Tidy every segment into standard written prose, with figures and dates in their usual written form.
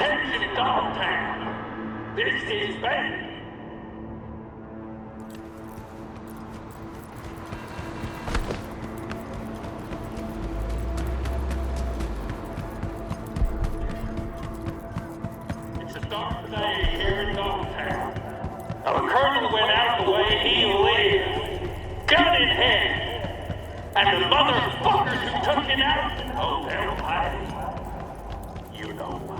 Attention, Dogtown. This is bad. It's a dark day here in Dogtown. Now, the colonel went out the way he lived, gun in hand. And the motherfuckers who took it out, oh, they'll pay. You know why.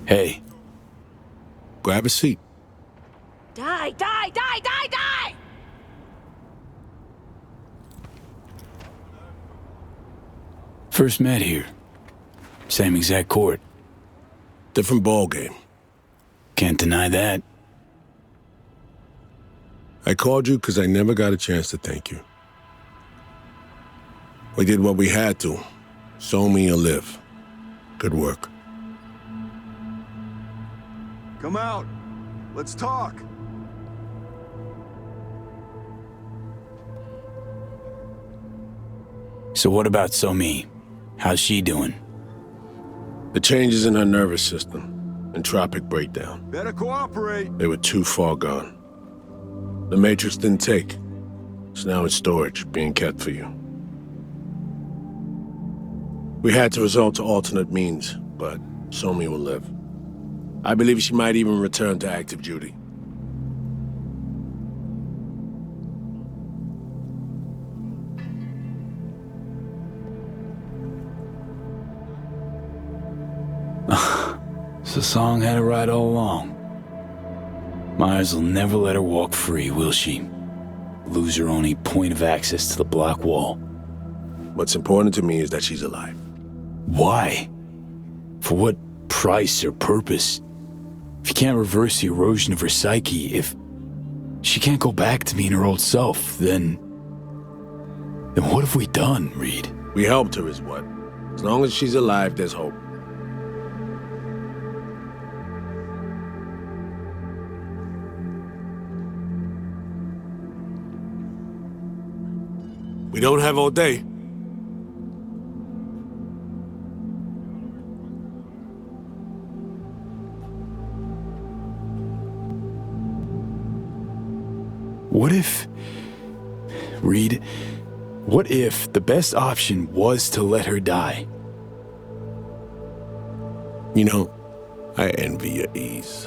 Hey. Grab a seat. Die, die, die, die, die! First met here. Same exact court. Different ballgame. Can't deny that. I called you because I never got a chance to thank you. We did what we had to. Show me or live. Good work. Come out. Let's talk. So what about Somi? How's she doing? The changes in her nervous system. Entropic breakdown. Better cooperate. They were too far gone. The Matrix didn't take. It's now in storage, being kept for you. We had to resort to alternate means, but Somi will live. I believe she might even return to active duty. So Song had it right all along. Myers will never let her walk free, will she? Lose her only point of access to the block wall. What's important to me is that she's alive. Why? For what price or purpose? If you can't reverse the erosion of her psyche, if she can't go back to being her old self, then what have we done, Reed? We helped her is what. As long as she's alive, there's hope. We don't have all day. What if... Reed, what if the best option was to let her die? You know, I envy your ease.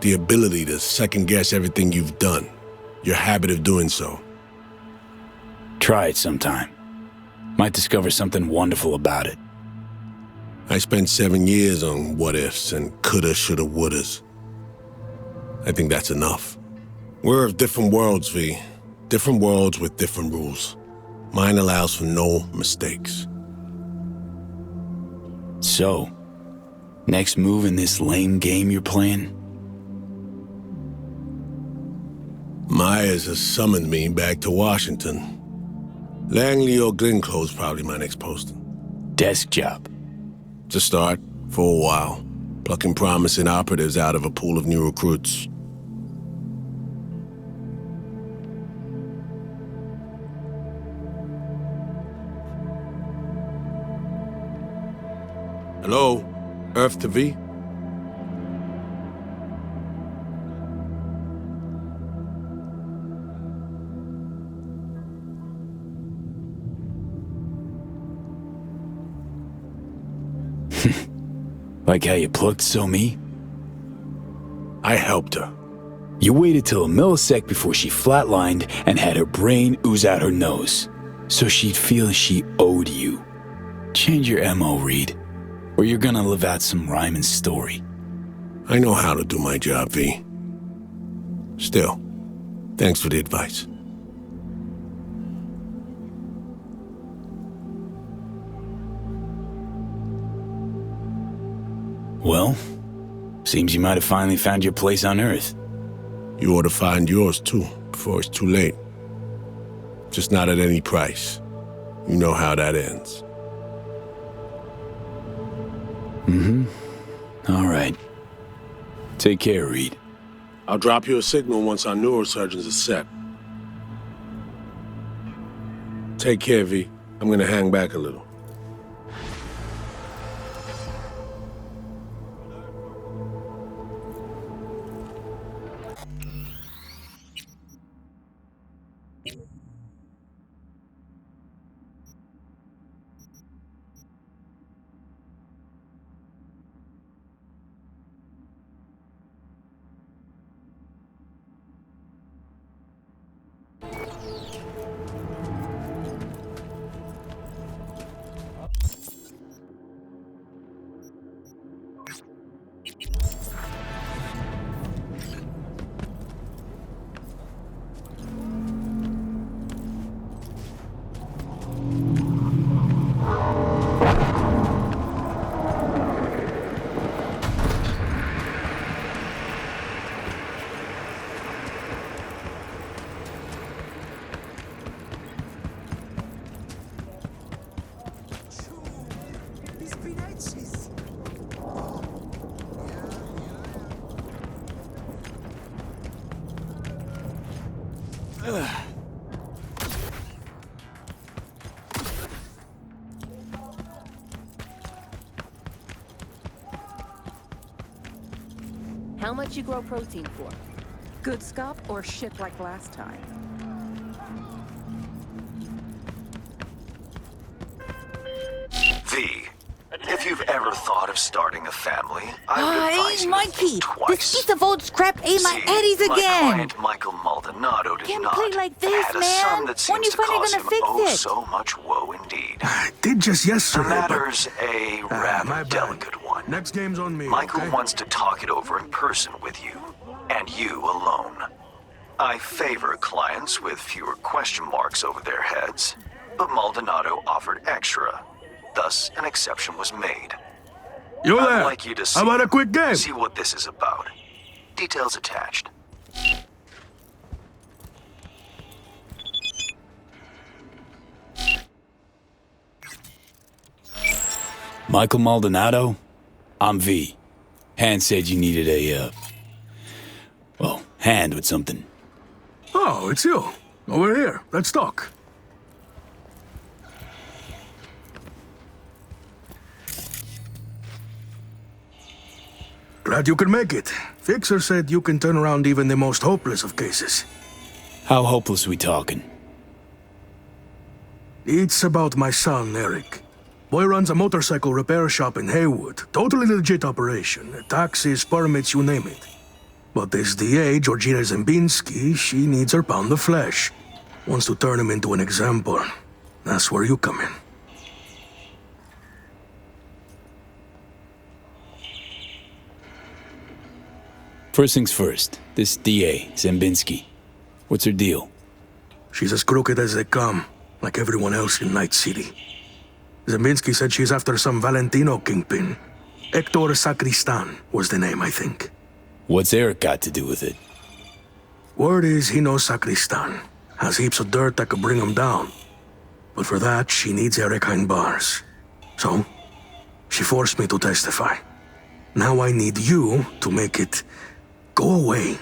The ability to second-guess everything you've done. Your habit of doing so. Try it sometime. Might discover something wonderful about it. I spent 7 years on what-ifs and coulda, shoulda, wouldas. I think that's enough. We're of different worlds, V. Different worlds with different rules. Mine allows for no mistakes. So, next move in this lame game you're playing? Myers has summoned me back to Washington. Langley or Glenclose probably my next posting. Desk job. To start, for a while, plucking promising operatives out of a pool of new recruits. Hello? Earth to V? Like how you plucked Somi? I helped her. You waited till a millisecond before she flatlined and had her brain ooze out her nose, so she'd feel she owed you. Change your MO, Reed, or you're gonna live out some rhyming story. I know how to do my job, V. Still, thanks for the advice. Well, seems you might have finally found your place on Earth. You ought to find yours, too, before it's too late. Just not at any price. You know how that ends. All right. Take care, Reed. I'll drop you a signal once our neurosurgeons are set. Take care, V. I'm gonna hang back a little. How much you grow protein for? Good scalp or shit like last time? V, if you've ever thought of starting a family, I would advise you to Mikey, think twice. this piece of old scrap ate my See, eddies my again. client Michael Maldonado did Can't not. play like and this, had a man. son that When seems you to finally cause gonna him fix oh it? so much woe indeed. Did just The yesterday, but matter's a my rather bad. delicate one. Next game's on me. Michael okay? wants to talk it over in person with you, and you alone. I favor clients with fewer question marks over their heads, but Maldonado offered extra. Thus, an exception was made. You I'd there? like you to How about a quick game? see what this is about. Details attached. Michael Maldonado? I'm V. Han said you needed a, hand with something. Oh, it's you. Over here. Let's talk. Glad you could make it. Fixer said you can turn around even the most hopeless of cases. How hopeless we talking? It's about my son, Eric. Boy runs a motorcycle repair shop in Haywood. Totally legit operation. Taxes, permits, you name it. But this DA, Georgina Zembinski, she needs her pound of flesh. Wants to turn him into an example. That's where you come in. First things first, this DA, Zembinski. What's her deal? She's as crooked as they come, like everyone else in Night City. Zembinski said she's after some Valentino kingpin. Hector Sacristan was the name, I think. What's Eric got to do with it? Word is he knows Sacristan. Has heaps of dirt that could bring him down. But for that, she needs Eric behind bars. So, she forced me to testify. Now I need you to make it go away.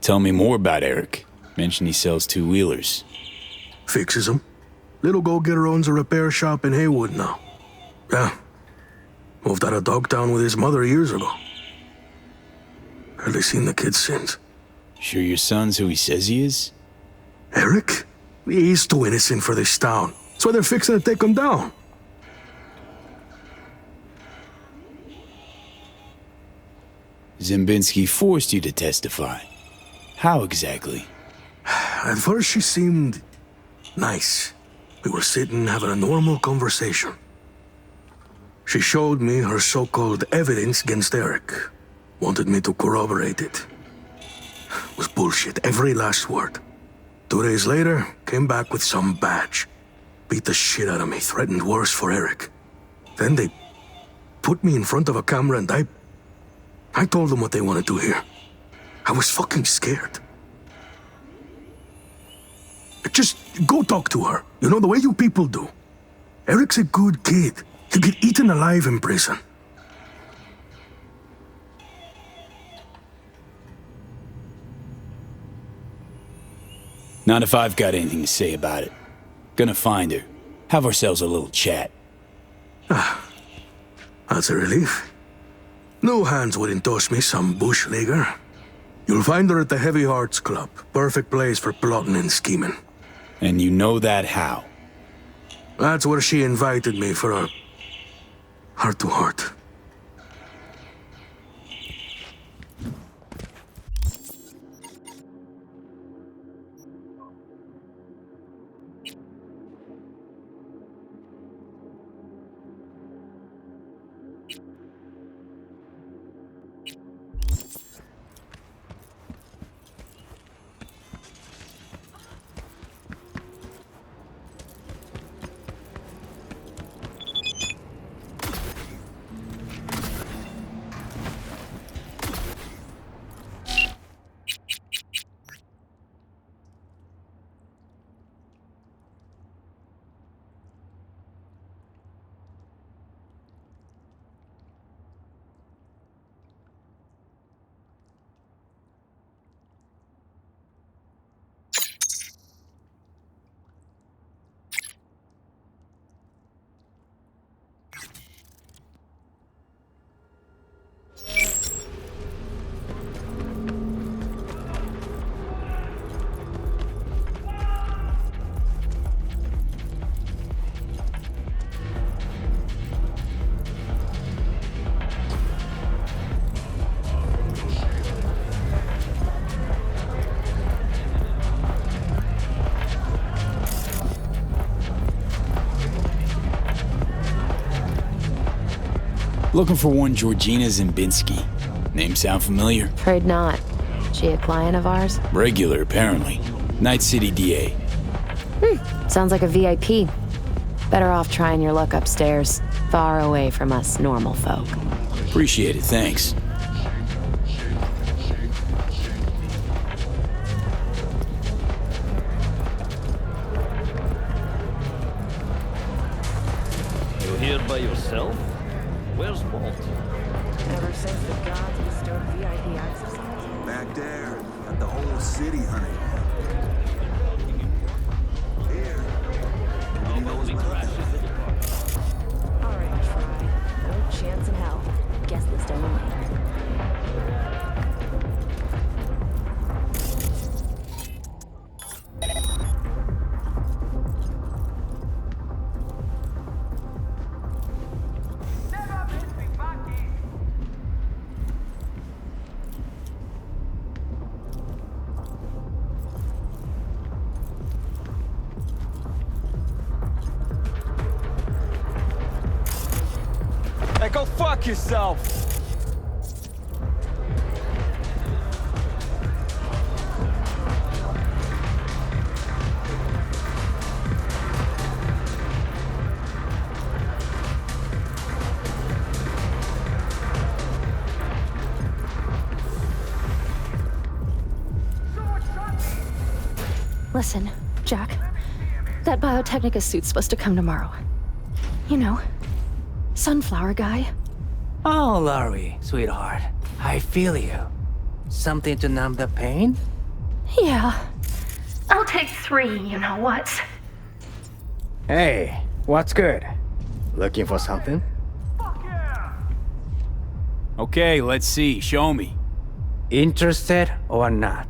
Tell me more about Eric. Mentioned he sells two-wheelers. Fixes them. Little go-getter owns a repair shop in Haywood now. Yeah. Moved out of Dogtown with his mother years ago. Hardly seen the kid since. Sure your son's who he says he is? Eric? He's too innocent for this town. That's why they're fixing to take him down. Zembinski forced you to testify. How exactly? At first she seemed nice. We were sitting having a normal conversation. She showed me her so-called evidence against Eric. Wanted me to corroborate it. It was bullshit, every last word. 2 days later, came back with some badge. beat the shit out of me, threatened worse for Eric. Then they put me in front of a camera and I told them what they wanted to hear. I was fucking scared. Just go talk to her. You know, the way you people do. Eric's a good kid. He'll get eaten alive in prison. Not if I've got anything to say about it. Gonna find her. Have ourselves a little chat. That's a relief. No hands would endorse me, some bush leaguer. You'll find her at the Heavy Hearts Club. Perfect place for plotting and scheming. And you know that how? That's where she invited me for a heart-to-heart. Looking for one Georgina Zimbinski. Name sound familiar? Afraid not. She a client of ours? Regular, apparently. Night City DA. Sounds like a VIP. Better off trying your luck upstairs, far away from us normal folk. Appreciate it, thanks. You here by yourself? Where's Walt? Ever since the gods bestowed VIP access on us? Back there, got the whole city hunting. Here. Nobody crashes at the park. Alright, try. No chance in hell. Guest list only. Hey, go fuck yourself! Listen, Jack. That Biotechnica suit's supposed to come tomorrow. You know, sunflower guy. Oh, Laurie, sweetheart. I feel you. Something to numb the pain? Yeah. I'll take 3, you know what? Hey, what's good? Looking for something? Okay, let's see. Show me. Interested or not?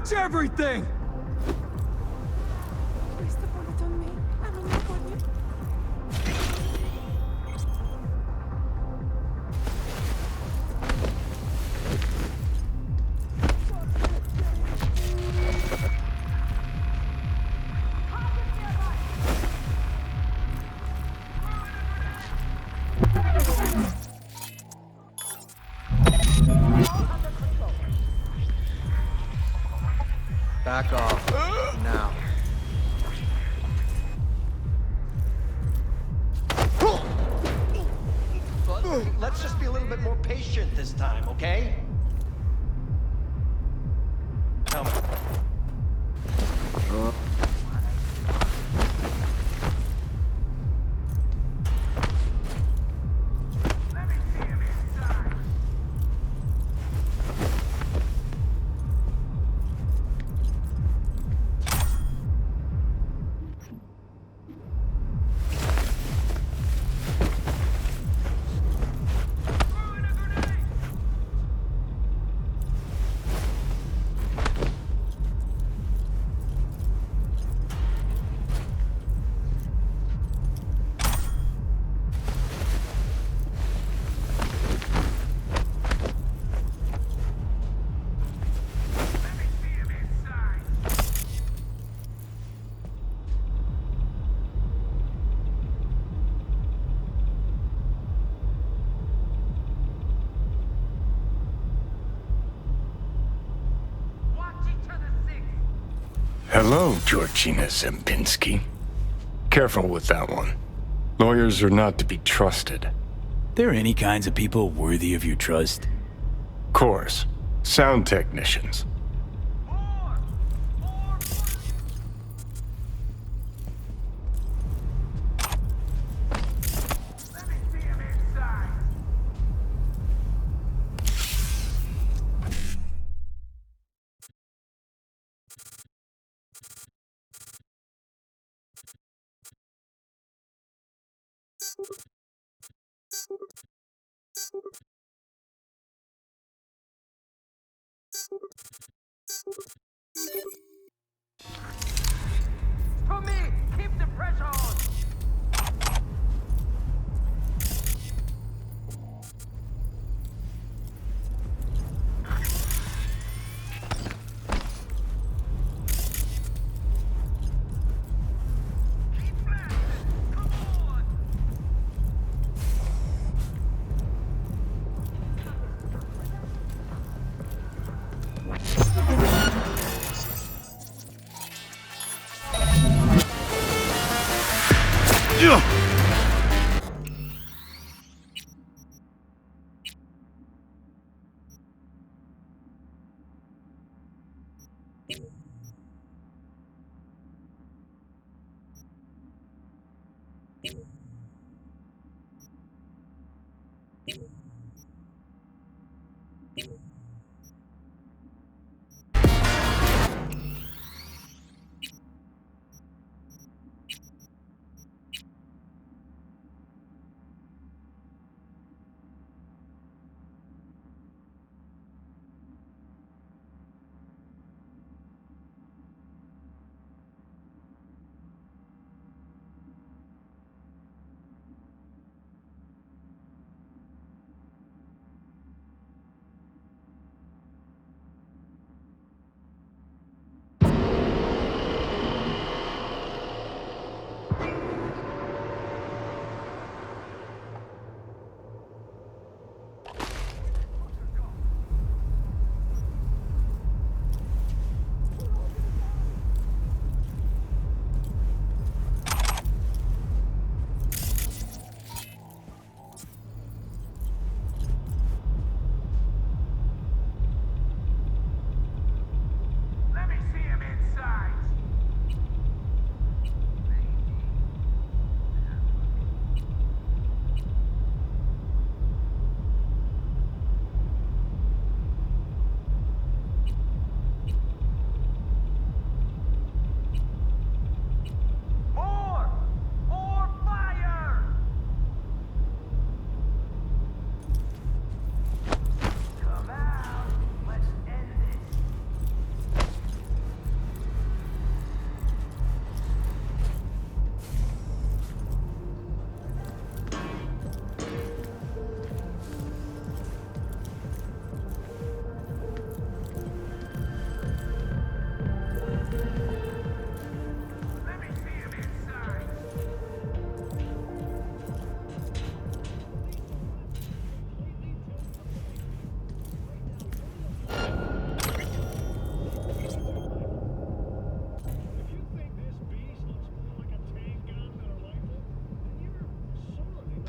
Watch everything! Back off. Now. Let's just be a little bit more patient this time, okay? Come. Hello, Georgina Zembinski. Careful with that one. Lawyers are not to be trusted. There any kinds of people worthy of your trust? Course. Sound technicians. For me, keep the pressure on!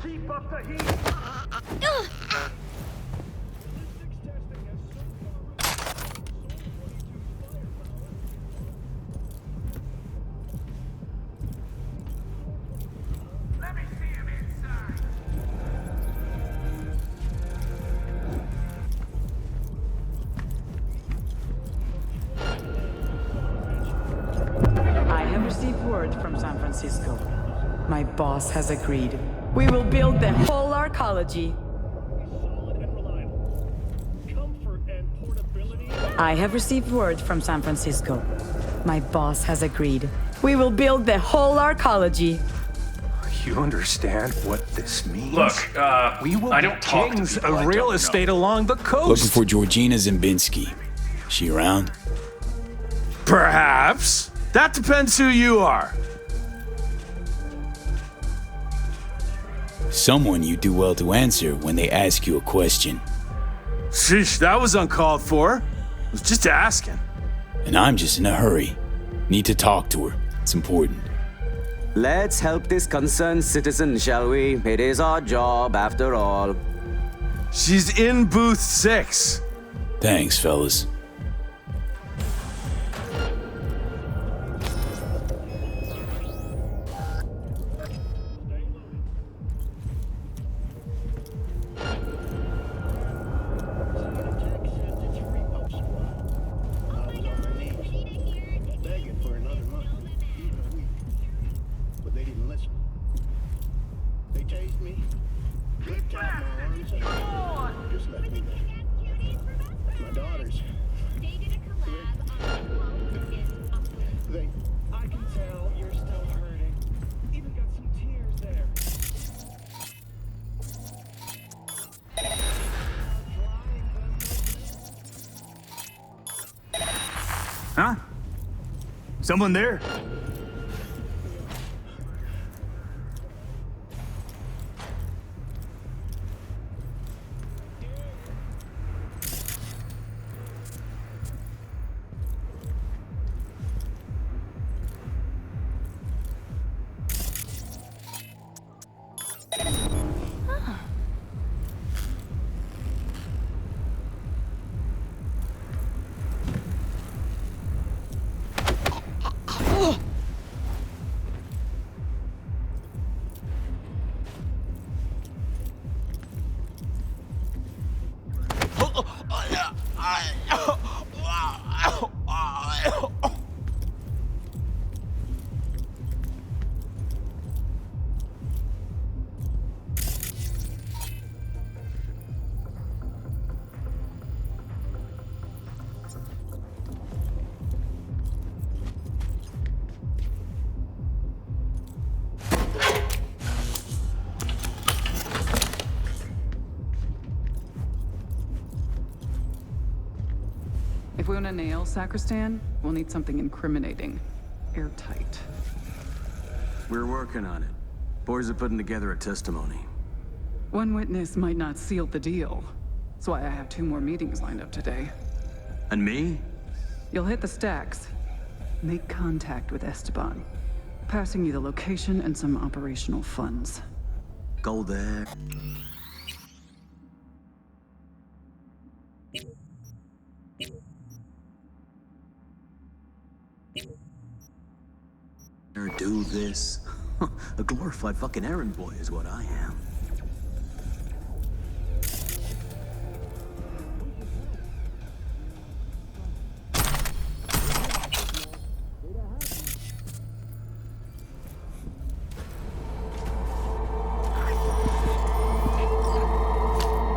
Keep up the heat. Let me see him inside. I have received word from San Francisco. My boss has agreed. We will build the whole arcology. I have received word from San Francisco. My boss has agreed. We will build the whole arcology. You understand what this means? Look, we will I be don't talk to kings people I of real don't estate know. along the coast. Looking for Georgina Zembinski. She around? Perhaps. That depends who you are. Someone you do well to answer when they ask you a question. Sheesh, that was uncalled for. I was just asking. And I'm just in a hurry. Need to talk to her. It's important. Let's help this concerned citizen, shall we? It is our job, after all. She's in booth 6. Thanks, fellas. Huh? Someone there? If we want to nail Sacristan, we'll need something incriminating. Airtight. We're working on it. Boys are putting together a testimony. One witness might not seal the deal. That's why I have 2 more meetings lined up today. And me? You'll hit the stacks. Make contact with Esteban. Passing you the location and some operational funds. Go there. Do this. A glorified fucking errand boy is what I am.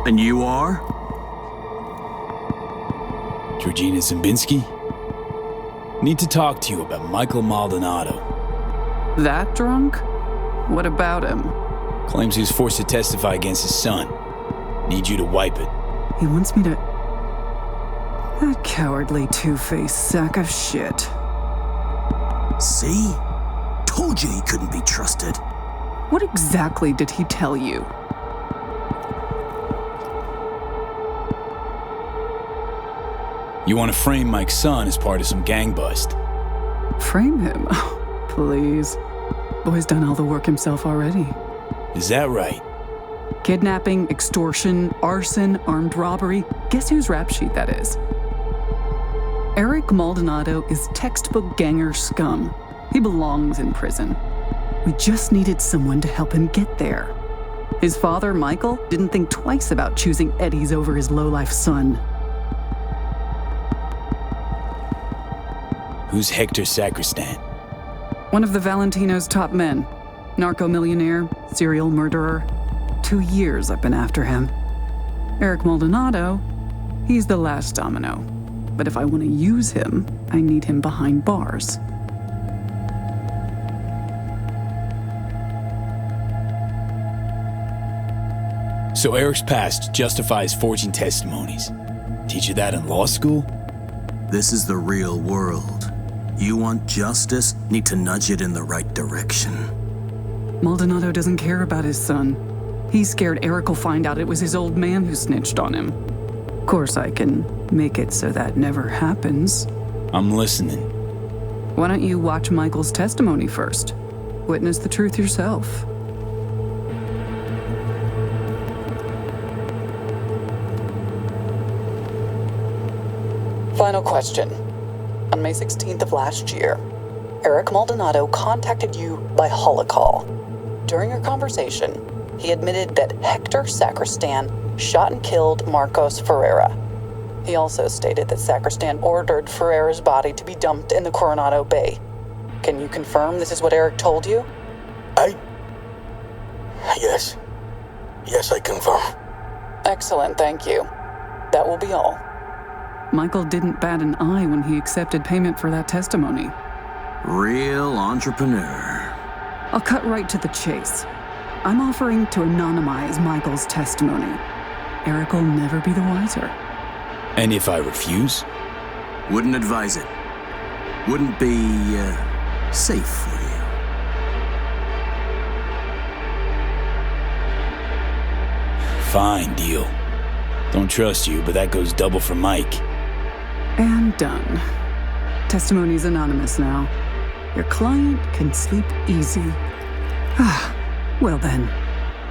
And you are? Georgina Zembinski? Need to talk to you about Michael Maldonado. That drunk? What about him? Claims he was forced to testify against his son. Need you to wipe it. He wants me to... That cowardly two-faced sack of shit. See? Told you he couldn't be trusted. What exactly did he tell you? You want to frame Mike's son as part of some gang bust. Frame him? Please. Boy's done all the work himself already. Is that right? Kidnapping, extortion, arson, armed robbery. Guess whose rap sheet that is? Eric Maldonado is textbook ganger scum. He belongs in prison. We just needed someone to help him get there. His father, Michael, didn't think twice about choosing Eddie's over his lowlife son. Who's Hector Sacristan? One of the Valentino's top men. Narco-millionaire, serial murderer. 2 years I've been after him. Eric Maldonado, he's the last domino. But if I want to use him, I need him behind bars. So Eric's past justifies forging testimonies. Teach you that in law school? This is the real world. You want justice, need to nudge it in the right direction. Maldonado doesn't care about his son. He's scared Eric will find out it was his old man who snitched on him. Of course, I can make it so that never happens. I'm listening. Why don't you watch Michael's testimony first? Witness the truth yourself. Final question. On May 16th of last year, Eric Maldonado contacted you by holocall. During your conversation, he admitted that Hector Sacristan shot and killed Marcos Ferreira. He also stated that Sacristan ordered Ferreira's body to be dumped in the Coronado Bay. Can you confirm this is what Eric told you? Yes. Yes, I confirm. Excellent, thank you. That will be all. Michael didn't bat an eye when he accepted payment for that testimony. Real entrepreneur. I'll cut right to the chase. I'm offering to anonymize Michael's testimony. Eric will never be the wiser. And if I refuse? Wouldn't advise it. Wouldn't be, safe for you. Fine, deal. Don't trust you, but that goes double for Mike. And done. Testimony's anonymous now. Your client can sleep easy. Ah, well then.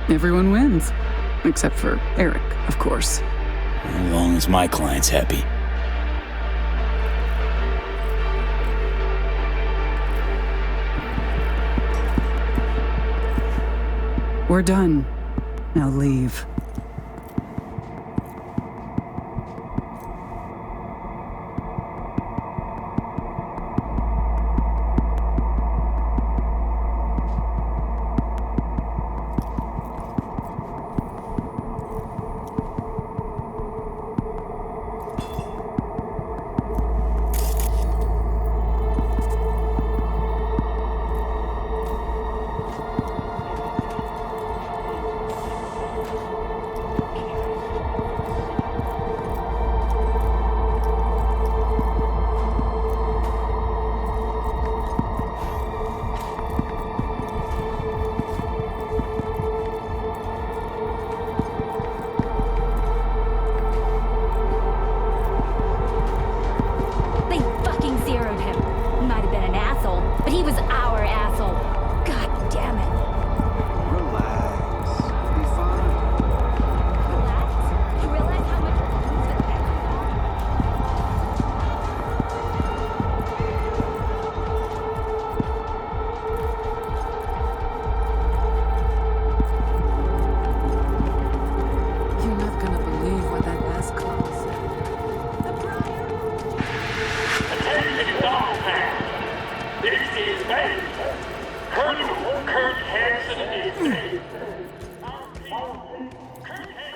Everyone wins. Except for Eric, of course. As long as my client's happy. We're done. Now leave.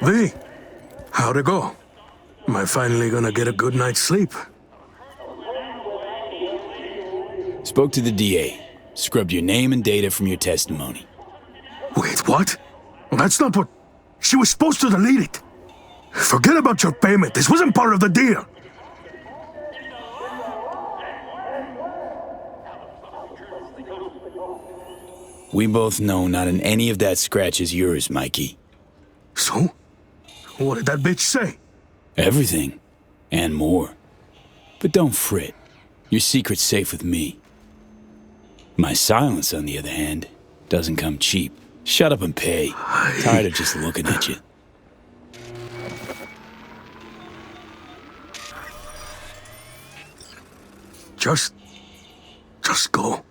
V, how'd it go? Am I finally gonna get a good night's sleep? Spoke to the DA. Scrubbed your name and data from your testimony. Wait, what? That's not what... She was supposed to delete it. Forget about your payment. This wasn't part of the deal. We both know not in any of that scratches yours, Mikey. So? What did that bitch say? Everything. And more. But don't fret. Your secret's safe with me. My silence, on the other hand, doesn't come cheap. Shut up and pay. Tired of just looking at you. Just go.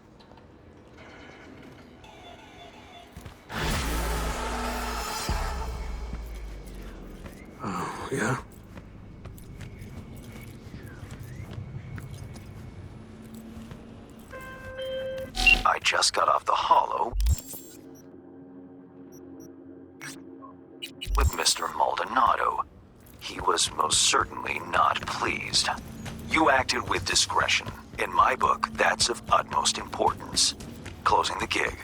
Oh, yeah? I just got off the holo with Mr. Maldonado. He was most certainly not pleased. You acted with discretion. In my book, that's of utmost importance. Closing the gig.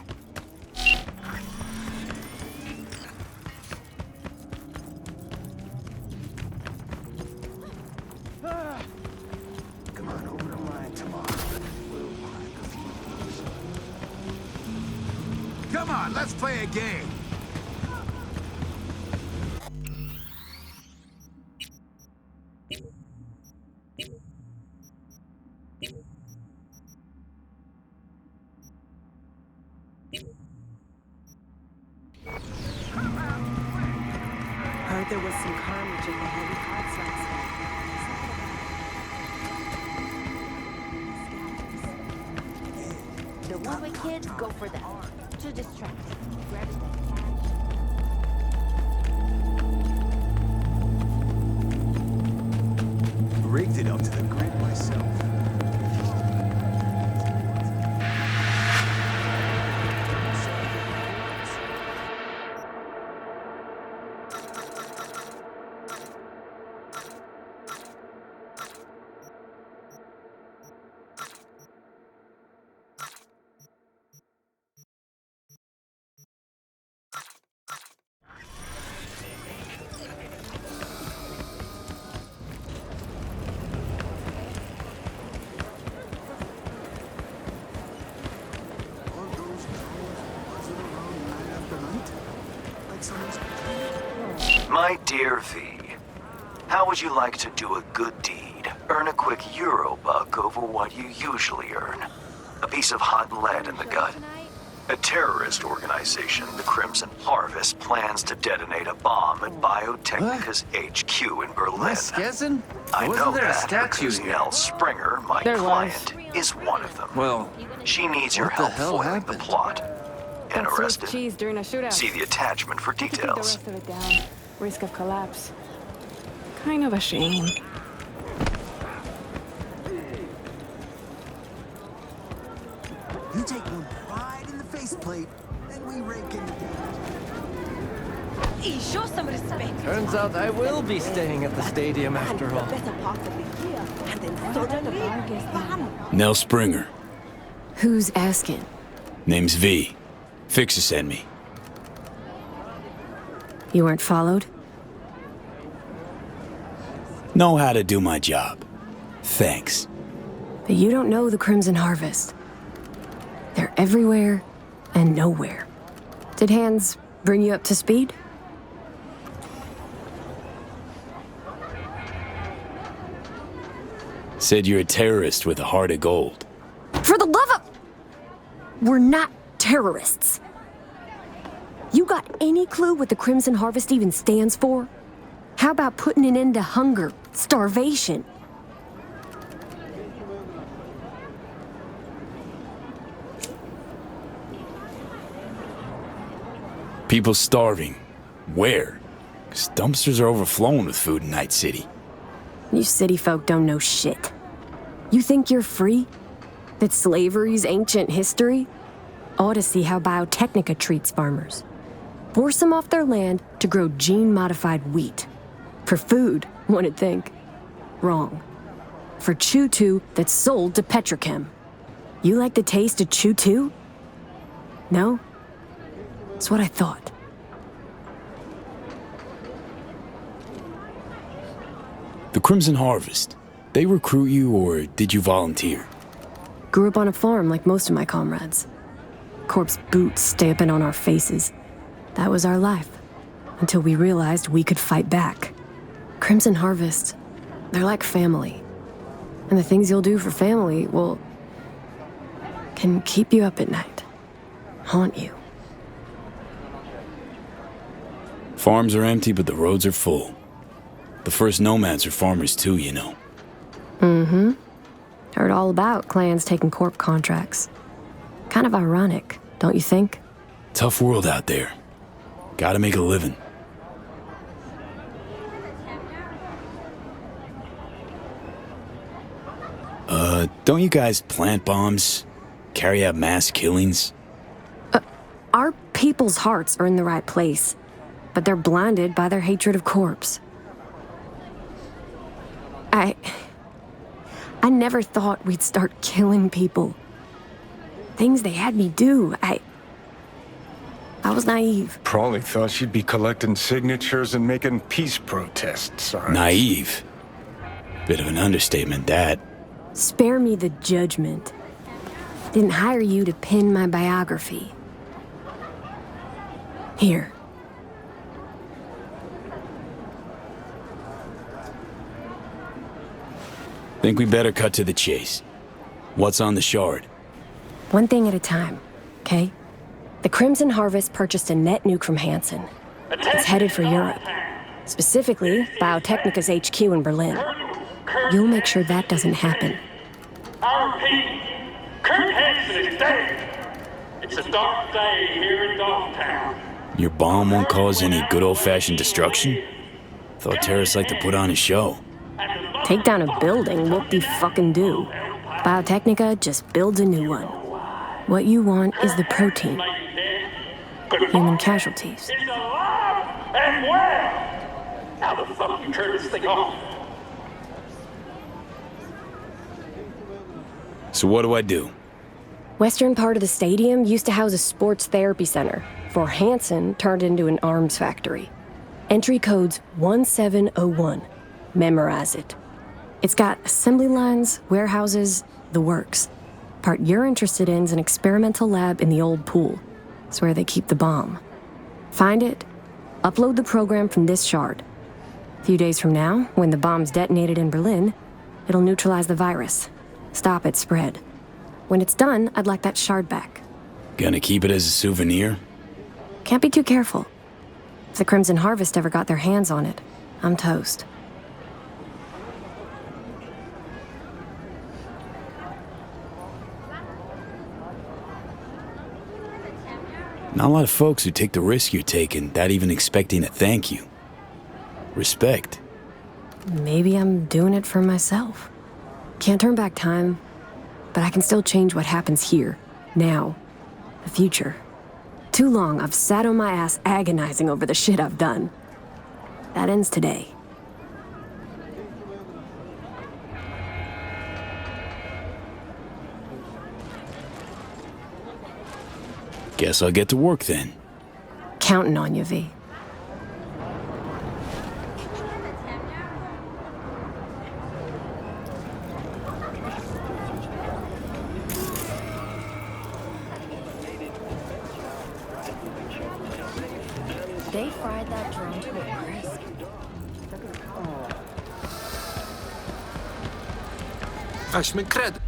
Come on over the line tomorrow. We'll crack a few eggs. Come on, let's play a game. Heard there was some carnage in the heavy carts last night. The one with kids, go for that. To distract. Grab it. Rigged it up to the grid myself. My dear V, how would you like to do a good deed? Earn a quick Eurobuck over what you usually earn. A piece of hot lead in the gut. A terrorist organization, the Crimson Harvest, plans to detonate a bomb at Biotechnica's HQ in Berlin. Am I guessing? I know Wasn't there a that statue because here? Nell Springer, my There was. client, is one of them. Well, she needs your what the help hell foiling the happened? plot. Got Swiss Interested? cheese during a shootout. See the attachment for Take the details. rest of it down. Risk of collapse. Kind of a shame. You take one right in the faceplate, then we rake in the Show some respect. turns out I will be staying at the stadium after all. Better part of the year, and then suddenly, bam! Nell Springer. Who's asking? Name's V. Fixer sent me. You weren't followed? Know how to do my job. Thanks. But you don't know the Crimson Harvest. They're everywhere and nowhere. Did Hands bring you up to speed? Said you're a terrorist with a heart of gold. For the love of... We're not terrorists. You got any clue what the Crimson Harvest even stands for? How about putting an end to hunger, starvation? People starving. Where? 'Cause dumpsters are overflowing with food in Night City. You city folk don't know shit. You think you're free? That slavery's ancient history? Ought to see how Biotechnica treats farmers. Force them off their land to grow gene-modified wheat. For food, one'd think. Wrong. For Chew-2 that's sold to Petrochem. You like the taste of Chew-2? No? That's what I thought. The Crimson Harvest. They recruit you or did you volunteer? Grew up on a farm like most of my comrades. Corpse boots stamping on our faces. That was our life. Until we realized we could fight back. Crimson Harvest, they're like family. And the things you'll do for family, well, can keep you up at night. Haunt you. Farms are empty, but the roads are full. The first nomads are farmers too, you know. Mm-hmm. Heard all about clans taking corp contracts. Kind of ironic, don't you think? Tough world out there. Gotta make a living. Don't you guys plant bombs? Carry out mass killings? Our people's hearts are in the right place, but they're blinded by their hatred of corpse. I never thought we'd start killing people. Things they had me do. I was naive. Probably thought she'd be collecting signatures and making peace protest signs. Naive? Bit of an understatement, that. Spare me the judgment. Didn't hire you to pen my biography. Here. Think we better cut to the chase. What's on the shard? One thing at a time, okay? The Crimson Harvest purchased a net nuke from Hansen. It's headed for Europe. Specifically, Biotechnica's HQ in Berlin. You'll make sure that doesn't happen. I repeat, Kurt Hansen is dead. It's a dark day here in Dogtown. Your bomb won't cause any good old-fashioned destruction? Thought terrorists like to put on a show. Take down a building, whoop-de-fucking-do. Biotechnica just builds a new one. What you want is the protein. Human casualties. He's alive and well. How the fuck you turn this thing off? So what do I do? Western part of the stadium used to house a sports therapy center, before Hansen turned into an arms factory. Entry code's 1701. Memorize it. It's got assembly lines, warehouses, the works. Part you're interested in is an experimental lab in the old pool. It's where they keep the bomb. Find it, upload the program from this shard. A few days from now, when the bomb's detonated in Berlin, it'll neutralize the virus. Stop its spread. When it's done, I'd like that shard back. Gonna keep it as a souvenir? Can't be too careful. If the Crimson Harvest ever got their hands on it, I'm toast. Not a lot of folks who take the risk you're taking without even expecting a thank you. Respect. Maybe I'm doing it for myself. Can't turn back time, but I can still change what happens here, now, the future. Too long I've sat on my ass agonizing over the shit I've done. That ends today. Guess I'll get to work then. Counting on you, V. They fried that drone to a crisp. Aż mi kred.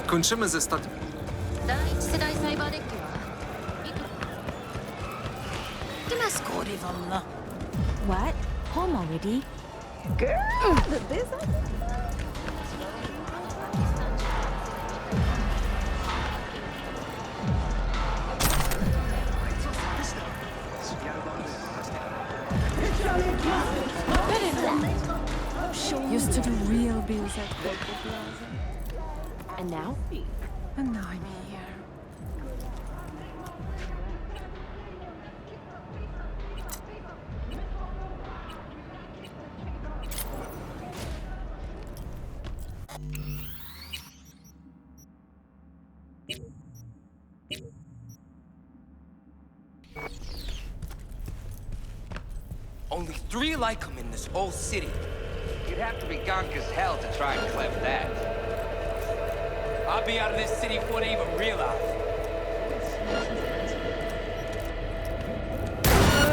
Kończymy ze stat... 第一世代サイバーデッキは今スコーリゾンの What? Home already? Girl! This Used to do real bills at Coco Plaza. And now? And now I'm here. Only 3 like him in this whole city. You'd have to be gunk as hell to try and clef that. I'll be out of this city before they even realize.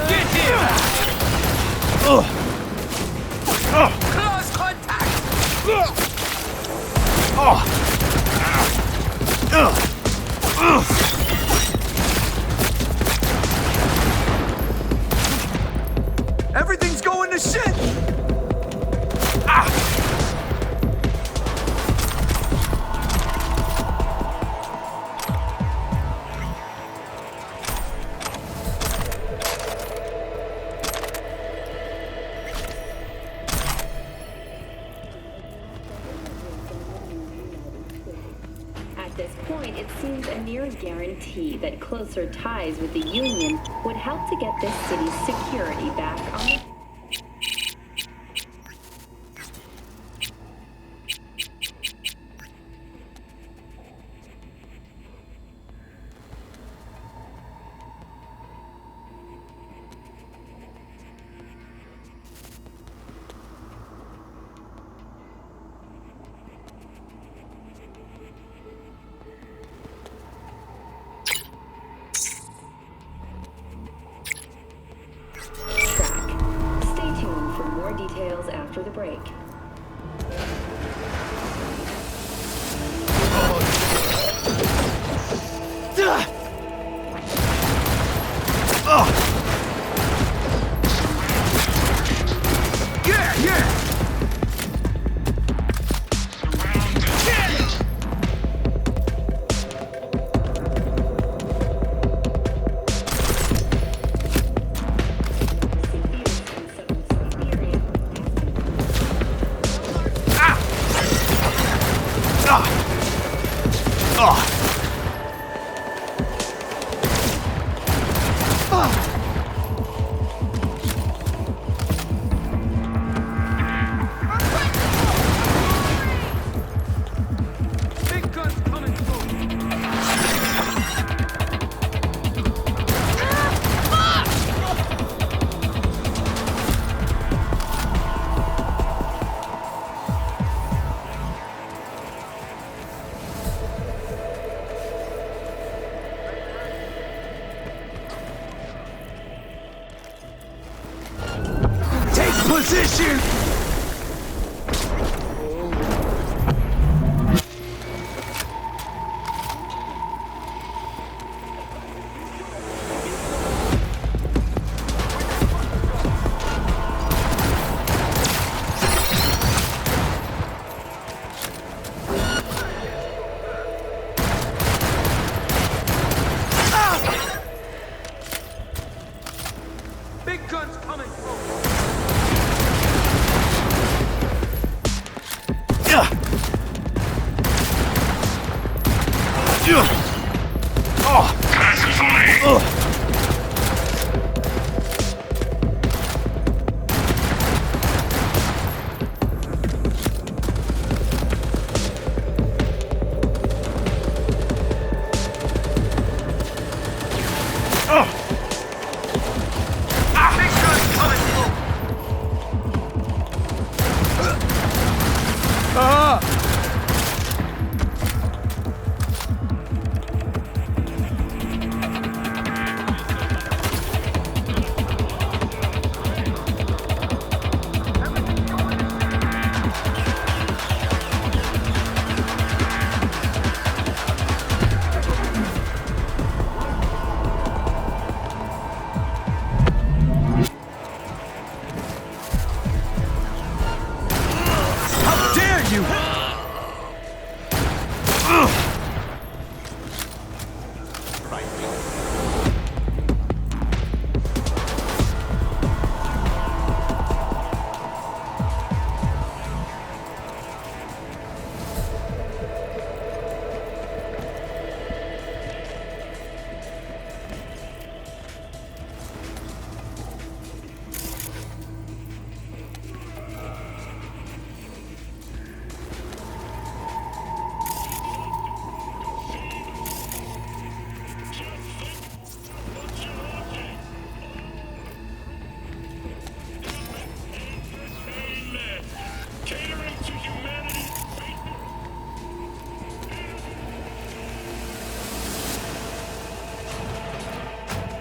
Get here! Close contact! it seems a near guarantee that closer ties with the Union would help to get this city's security back on the... Stay tuned for more details after the break. Position! Big guns coming through!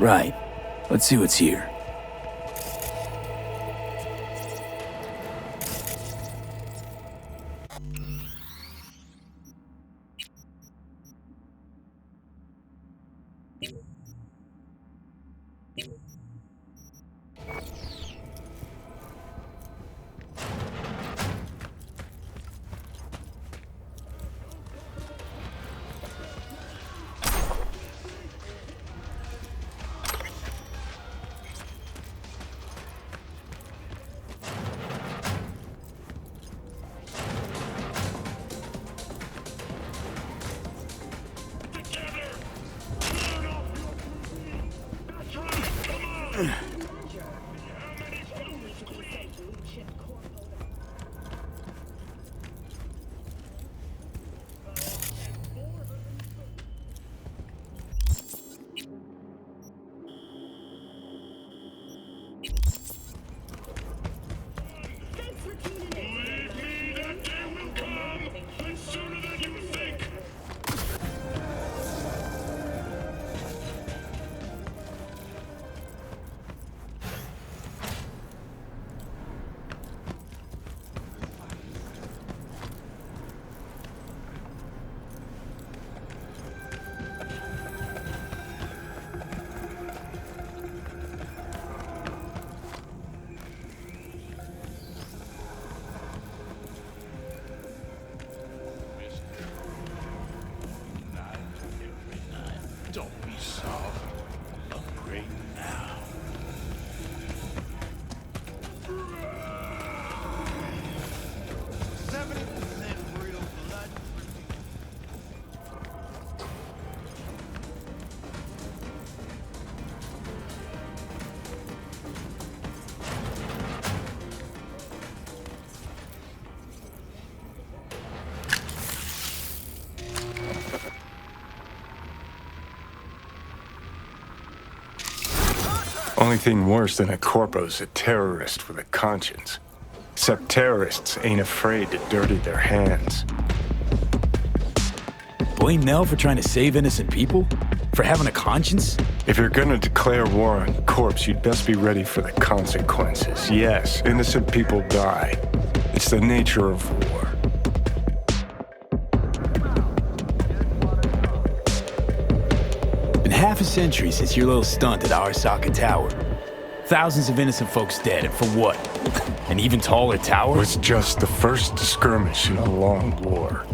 Right. Let's see what's here. Don't be soft. Upgrade now. Only thing worse than a corpo's a terrorist with a conscience. Except terrorists ain't afraid to dirty their hands. Blame Nell for trying to save innocent people? For having a conscience? If you're gonna declare war on corpse, you'd best be ready for the consequences. Yes, innocent people die. It's the nature of war. Been half a century since your little stunt at Arasaka Tower. Thousands of innocent folks dead, and for what? An even taller tower? It was just the first skirmish in a long war.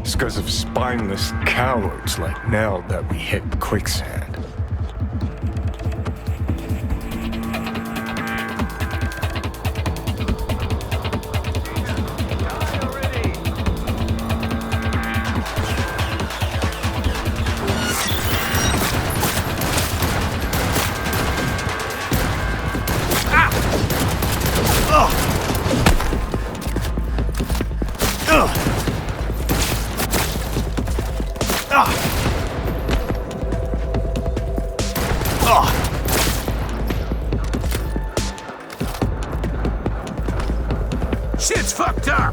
It's because of spineless cowards like Nell that we hit quicksand. Shit's fucked up!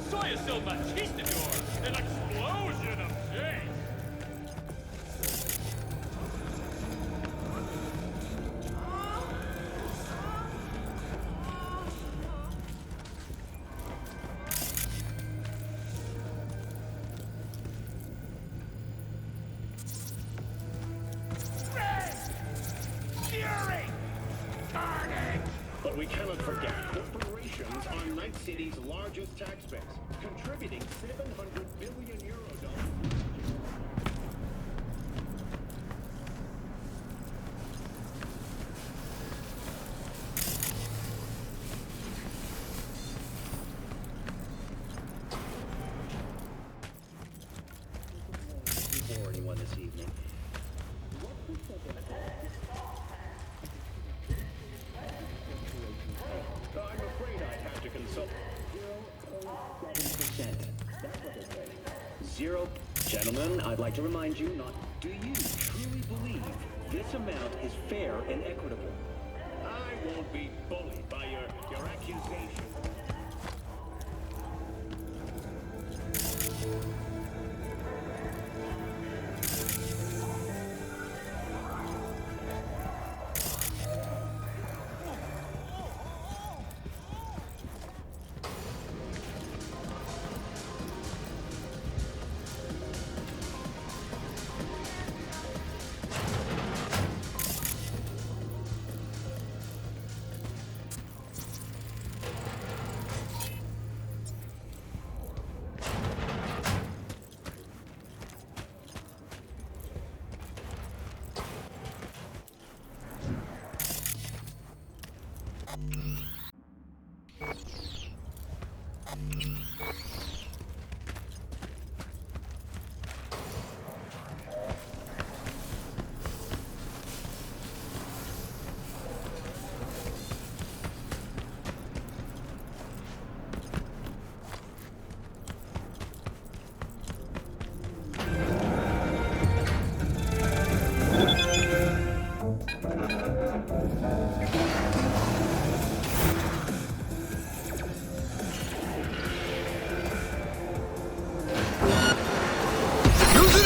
Saw yourself a conquistador, an explosion of shame. But we cannot forget corporations are Night City's largest tax base, contributing 700 billion euro dollars. Before anyone this evening. 0. Gentlemen, I'd like to remind you not. Do you truly believe this amount is fair and equitable? I won't be bullied by your accusation.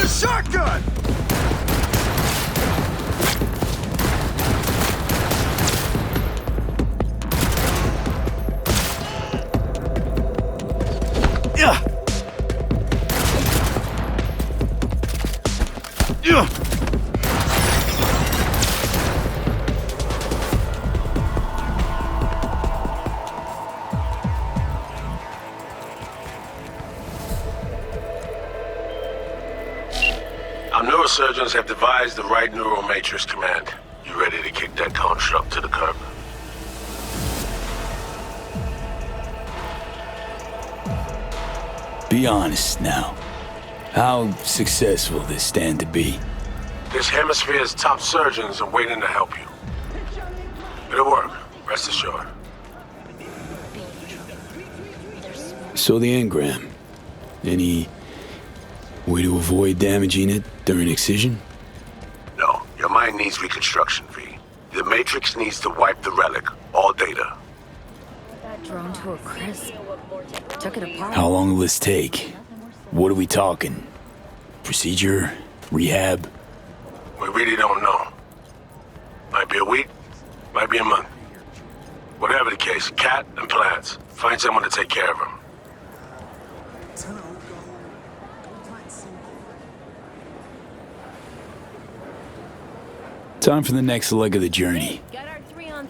Shotgun! Yeah. Yeah. Our neurosurgeons have devised the right neural matrix command. You ready to kick that construct to the curb? Be honest now. How successful this stand to be? This hemisphere's top surgeons are waiting to help you. It'll work, rest assured. So the engram. Any way to avoid damaging it during excision? No, your mind needs reconstruction, V. The Matrix needs to wipe the relic, all data. Drawn to a crisp. Took it apart. How long will this take? What are we talking? Procedure? Rehab? We really don't know. Might be a week, might be a month. Whatever the case, Cat and plants. Find someone to take care of him. Time for the next leg of the journey.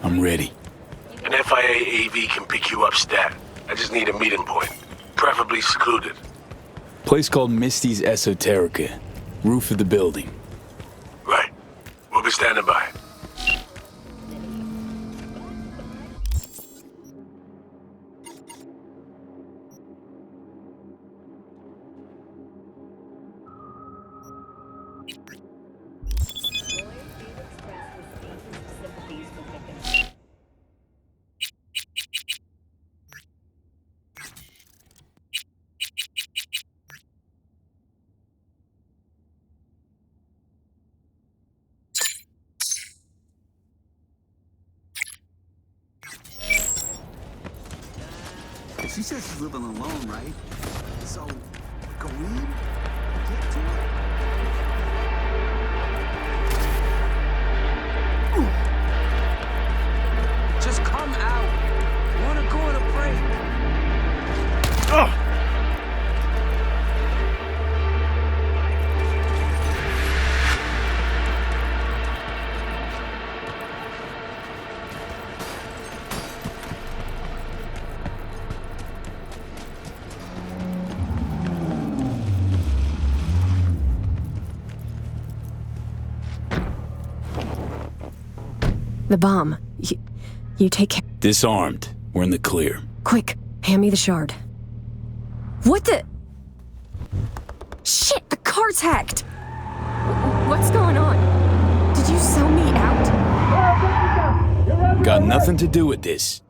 I'm ready. An FIA AV can pick you up stat. I just need a meeting point, preferably secluded. Place called Misty's Esoterica. Roof of the building. Right. We'll be standing by. She says she's living alone, right? So, go in, get to it. Just come out. Wanna go on a break? The bomb. You take care. Disarmed. We're in the clear. Quick, hand me the shard. What the? Shit, the car's hacked! What's going on? Did you sell me out? Got nothing to do with this.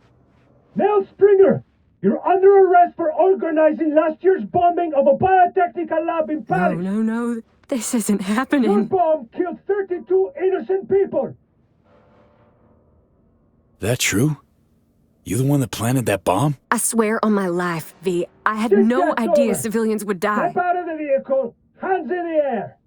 Mel Stringer, you're under arrest for organizing last year's bombing of a biotechnical lab in Paris. No. This isn't Your happening. bomb killed 32 innocent people. That true? You the one that planted that bomb? I swear on my life, V, I had This no gets idea over. civilians would die. Step out of the vehicle. Hands in the air.